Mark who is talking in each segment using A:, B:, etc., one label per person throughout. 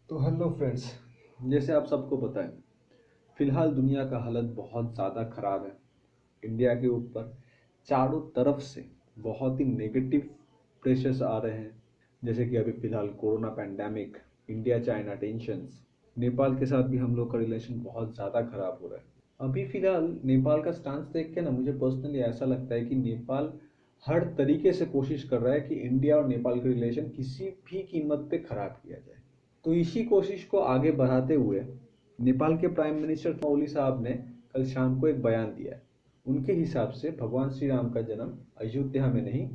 A: तो hello friends. जैसे आप सबको पता है, फिलहाल दुनिया का हालत बहुत ज़्यादा ख़राब है। इंडिया के ऊपर चारों तरफ से बहुत ही नेगेटिव प्रेशर्स आ रहे हैं। जैसे कि अभी फिलहाल corona pandemic, India China tensions, Nepal के साथ भी हम लोग का रिलेशन बहुत ज़्यादा ख़राब हो रहा है। अभी फिलहाल नेपाल का स्टांस देख के ना मुझे पर्सनली ऐसा लगता है कि नेपाल हर तरीके से कोशिश कर रहा है कि इंडिया और नेपाल के रिलेशन किसी भी कीमत पे ख़राब किया जाए। तो इसी कोशिश को आगे बढ़ाते हुए नेपाल के प्राइम मिनिस्टर ओली साहब ने कल शाम को एक बयान दिया है। उनके हिसाब से भगवान श्री राम का जन्म अयोध्या में नहीं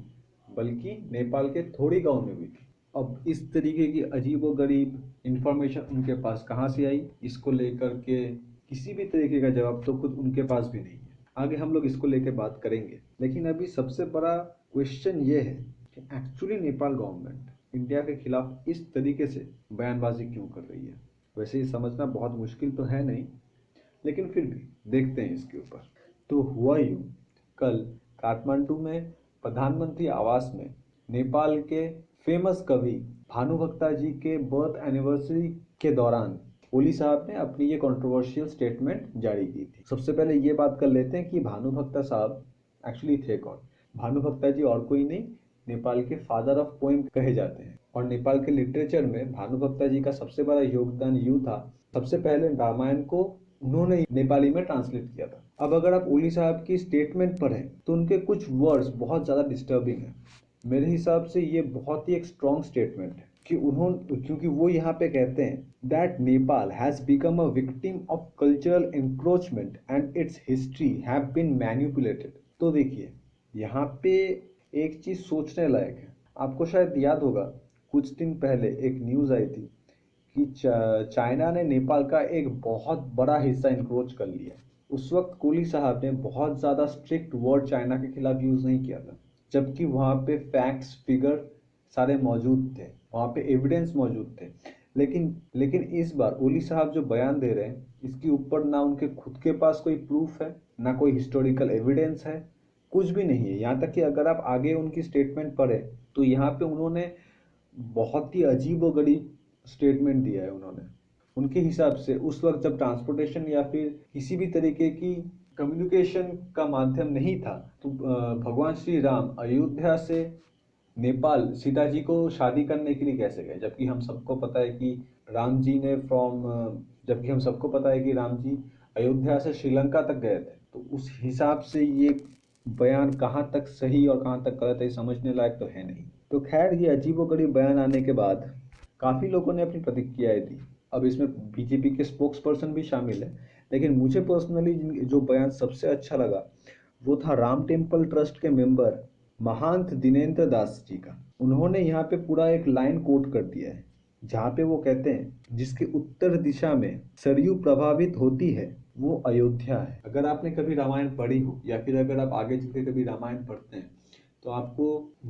A: बल्कि नेपाल के थोड़ी गांव में हुई थी। अब इस तरीके की अजीबोगरीब इंफॉर्मेशन उनके पास कहाँ से आई, इसको लेकर के किसी भी तरीके का जवाब तो खुद उनके पास भी नहीं है। आगे हम लोग इसको लेकर बात करेंगे, लेकिन अभी सबसे बड़ा क्वेश्चन ये है कि एक्चुअली नेपाल गवर्नमेंट इंडिया के खिलाफ इस तरीके से बयानबाजी क्यों कर रही है। वैसे ही समझना बहुत मुश्किल तो है नहीं, लेकिन फिर भी देखते हैं इसके ऊपर। तो हुआ यूं, कल काठमांडू में प्रधानमंत्री आवास में नेपाल के फेमस कवि भानुभक्ता जी के बर्थ एनिवर्सरी के दौरान ओली साहब ने अपनी ये कंट्रोवर्शियल स्टेटमेंट जारी की थी। सबसे पहले ये बात कर लेते हैं कि भानुभक्ता साहब एक्चुअली थे कौन। भानुभक्ता जी और कोई नहीं, नेपाल के फादर ऑफ पोएम कहे जाते हैं। और नेपाल के लिटरेचर में भानुभक्ता जी का सबसे बड़ा योगदान यूं था, सबसे पहले रामायण को उन्होंने नेपाली में ट्रांसलेट किया था। अब अगर आप ओली साहब की स्टेटमेंट पढ़ें तो उनके कुछ वर्ड्स बहुत ज़्यादा डिस्टर्बिंग हैं। मेरे हिसाब से ये बहुत ही एक स्ट्रॉन्ग स्टेटमेंट है कि क्योंकि वो यहाँ पे कहते हैं that Nepal has become a victim of cultural encroachment and its history have been manipulated. तो देखिए, यहाँ पे एक चीज़ सोचने लायक है। आपको शायद याद होगा, कुछ दिन पहले एक न्यूज़ आई थी कि चाइना ने नेपाल का एक बहुत बड़ा हिस्सा इंक्रोच कर लिया। उस वक्त कोहली साहब ने बहुत ज़्यादा स्ट्रिक्ट वर्ड चाइना के खिलाफ यूज़ नहीं किया था, जबकि वहाँ पे फैक्ट्स फिगर सारे मौजूद थे, वहाँ पे एविडेंस मौजूद थे। लेकिन लेकिन इस बार ओली साहब जो बयान दे रहे हैं, इसके ऊपर ना उनके खुद के पास कोई प्रूफ है, ना कोई हिस्टोरिकल एविडेंस है, कुछ भी नहीं है। यहाँ तक कि अगर आप आगे उनकी स्टेटमेंट पढ़ें तो यहाँ पे उन्होंने बहुत ही अजीब व गरीब स्टेटमेंट दिया है। उन्होंने उनके हिसाब से उस वक्त जब ट्रांसपोर्टेशन या फिर किसी भी तरीके की कम्युनिकेशन का माध्यम नहीं था, तो भगवान श्री राम अयोध्या से नेपाल सीता जी को शादी करने के लिए कैसे गए, जबकि हम सबको पता है कि राम जी ने फ्रॉम जबकि हम सबको पता है कि राम जी अयोध्या से श्रीलंका तक गए थे। तो उस हिसाब से ये बयान कहाँ तक सही और कहाँ तक गलत है समझने लायक तो है नहीं। तो खैर, ये अजीबोगरीब बयान आने के बाद काफ़ी लोगों ने अपनी प्रतिक्रियाएं दी। अब इसमें बीजेपी के स्पोक्स पर्सन भी शामिल है, लेकिन मुझे पर्सनली जो बयान सबसे अच्छा लगा वो था राम टेम्पल ट्रस्ट के मेंबर महंत दिनेंद्र दास जी का। उन्होंने यहाँ पे पूरा एक लाइन कोट कर दिया है, जहाँ पे वो कहते हैं जिसके उत्तर दिशा में सरयू प्रभावित होती है वो अयोध्या है। अगर आपने कभी रामायण पढ़ी हो या फिर अगर आप आगे चल के कभी रामायण पढ़ते हैं तो आपको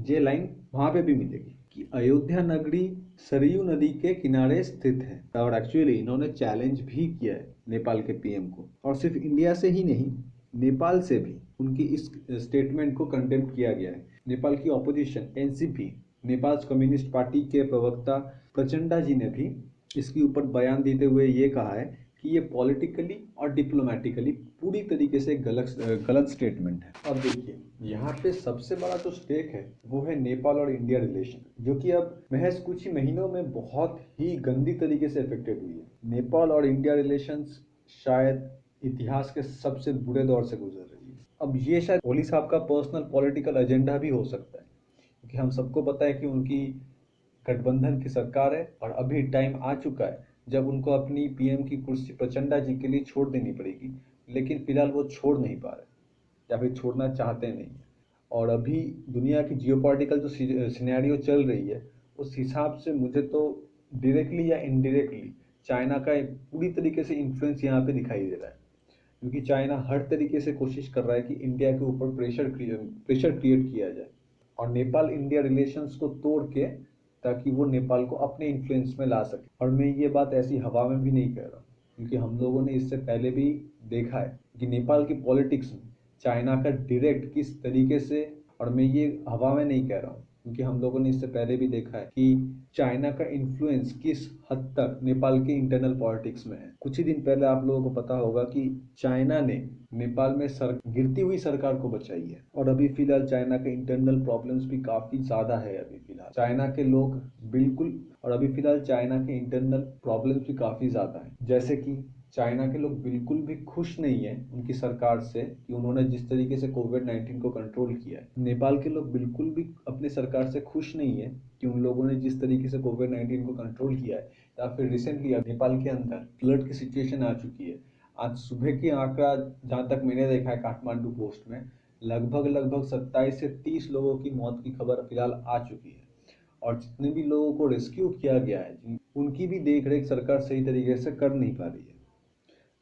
A: ये लाइन वहां पे भी मिलेगी कि अयोध्या नगरी सरयू नदी के किनारे स्थित है। और एक्चुअली इन्होंने चैलेंज भी किया है नेपाल के पीएम को, और सिर्फ इंडिया से ही नहीं, नेपाल से भी उनकी इस स्टेटमेंट को कंडेम किया गया है। नेपाल की opposition NCP, Nepal communist party के प्रवक्ता प्रचंडा जी ने भी इसके ऊपर बयान देते हुए ये कहा है कि ये पॉलिटिकली और डिप्लोमेटिकली पूरी तरीके से गलत गलत स्टेटमेंट है। अब देखिए, यहाँ पे सबसे बड़ा जो स्टेक है वो है नेपाल और इंडिया रिलेशन, जो कि अब महज कुछ ही महीनों में बहुत ही गंदी तरीके से अफेक्टेड हुई है। नेपाल और इंडिया रिलेशंस शायद इतिहास के सबसे बुरे दौर से गुजर रही है। अब ये शायद ओली साहब का पर्सनल पॉलिटिकल एजेंडा भी हो सकता है, क्योंकि हम सबको पता है कि उनकी गठबंधन की सरकार है और अभी टाइम आ चुका है जब उनको अपनी पीएम की कुर्सी प्रचंडा जी के लिए छोड़ देनी पड़ेगी। लेकिन फिलहाल वो छोड़ नहीं पा रहे या फिर छोड़ना चाहते नहीं है। और अभी दुनिया की जियोपॉलिटिकल जो सिनेरियो चल रही है, उस हिसाब से मुझे तो डायरेक्टली या इनडायरेक्टली चाइना का एक पूरी तरीके से इन्फ्लुएंस यहाँ पे दिखाई दे रहा है, क्योंकि चाइना हर तरीके से कोशिश कर रहा है कि इंडिया के ऊपर प्रेशर क्रिएट किया जाए और नेपाल इंडिया रिलेशंस को तोड़ के, ताकि वो नेपाल को अपने इन्फ्लुएंस में ला सके। और मैं ये बात ऐसी हवा में भी नहीं कह रहा हूँ, क्योंकि हम लोगों ने इससे पहले भी देखा है कि नेपाल की पॉलिटिक्स में चाइना का डायरेक्ट किस तरीके से, और मैं ये हवा में नहीं कह रहा हूँ, क्योंकि हम लोगों ने इससे पहले भी देखा है कि चाइना का इन्फ्लुएंस किस हद तक नेपाल के इंटरनल पॉलिटिक्स में है। कुछ ही दिन पहले आप लोगों को पता होगा कि चाइना ने नेपाल में गिरती हुई सरकार को बचाई है, और अभी फिलहाल चाइना के इंटरनल प्रॉब्लम्स भी काफी ज्यादा है। अभी फिलहाल चाइना के लोग बिल्कुल और अभी फिलहाल चाइना के इंटरनल प्रॉब्लम्स भी काफी ज्यादा है, जैसे कि चाइना के लोग बिल्कुल भी खुश नहीं है उनकी सरकार से कि उन्होंने जिस तरीके से कोविड-19 को कंट्रोल किया है। नेपाल के लोग बिल्कुल भी अपने सरकार से खुश नहीं है कि उन लोगों ने जिस तरीके से कोविड-19 को कंट्रोल किया है, या फिर रिसेंटली नेपाल के अंदर फ्लड की सिचुएशन आ चुकी है। आज सुबह की आंकड़ा जहाँ तक मैंने देखा है काठमांडू पोस्ट में, लगभग 27 से 30 लोगों की मौत की खबर फिलहाल आ चुकी है, और जितने भी लोगों को रेस्क्यू किया गया है उनकी भी देख रेख सरकार सही तरीके से कर नहीं पा रही है।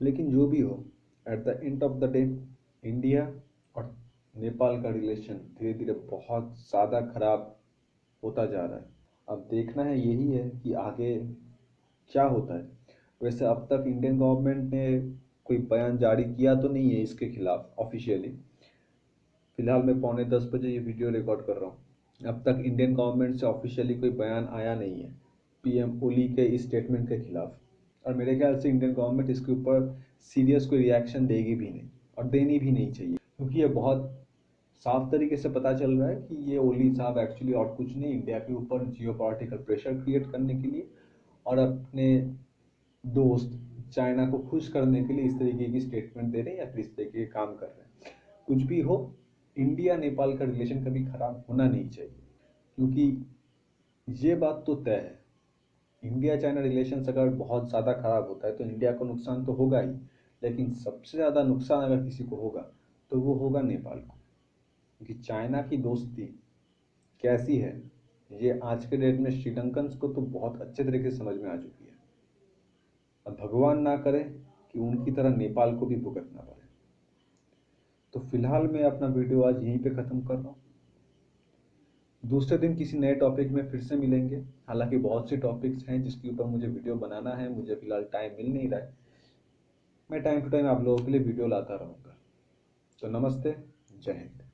A: लेकिन जो भी हो, at the end of the day India और नेपाल का रिलेशन धीरे धीरे बहुत ज़्यादा खराब होता जा रहा है। अब देखना है यही है कि आगे क्या होता है। वैसे अब तक इंडियन गवर्नमेंट ने कोई बयान जारी किया तो नहीं है इसके खिलाफ ऑफिशियली। फिलहाल मैं 9:45 ये वीडियो रिकॉर्ड कर रहा हूँ। अब तक इंडियन गवर्नमेंट से ऑफिशियली कोई बयान आया नहीं है पीएम ओली के इस स्टेटमेंट के खिलाफ, और मेरे ख्याल से इंडियन गवर्नमेंट इसके ऊपर सीरियस कोई रिएक्शन देगी भी नहीं, और देनी भी नहीं चाहिए, क्योंकि ये बहुत साफ तरीके से पता चल रहा है कि ये ओली साहब एक्चुअली और कुछ नहीं, इंडिया के ऊपर जियोपॉलिटिकल प्रेशर क्रिएट करने के लिए और अपने दोस्त चाइना को खुश करने के लिए इस तरीके की स्टेटमेंट दे रहे हैं या फिर इस तरीके के काम कर रहे हैं। कुछ भी हो, इंडिया नेपाल का रिलेशन कभी खराब होना नहीं चाहिए, क्योंकि ये बात तो तय है, इंडिया चाइना रिलेशन अगर बहुत ज़्यादा खराब होता है तो इंडिया को नुकसान तो होगा ही, लेकिन सबसे ज़्यादा नुकसान अगर किसी को होगा तो वो होगा नेपाल को, क्योंकि चाइना की दोस्ती कैसी है ये आज के डेट में श्रीलंकन्स को तो बहुत अच्छे तरीके से समझ में आ चुकी है। अब भगवान ना करे कि उनकी तरह नेपाल को भी भुगतना पड़े। तो फिलहाल मैं अपना वीडियो आज यहीं पे ख़त्म कर रहा हूँ। दूसरे दिन किसी नए टॉपिक में फिर से मिलेंगे। हालांकि बहुत सी टॉपिक्स हैं जिसके ऊपर मुझे वीडियो बनाना है, मुझे फिलहाल टाइम मिल नहीं रहा है। मैं टाइम टू टाइम आप लोगों के लिए वीडियो लाता रहूँगा। तो नमस्ते, जय हिंद।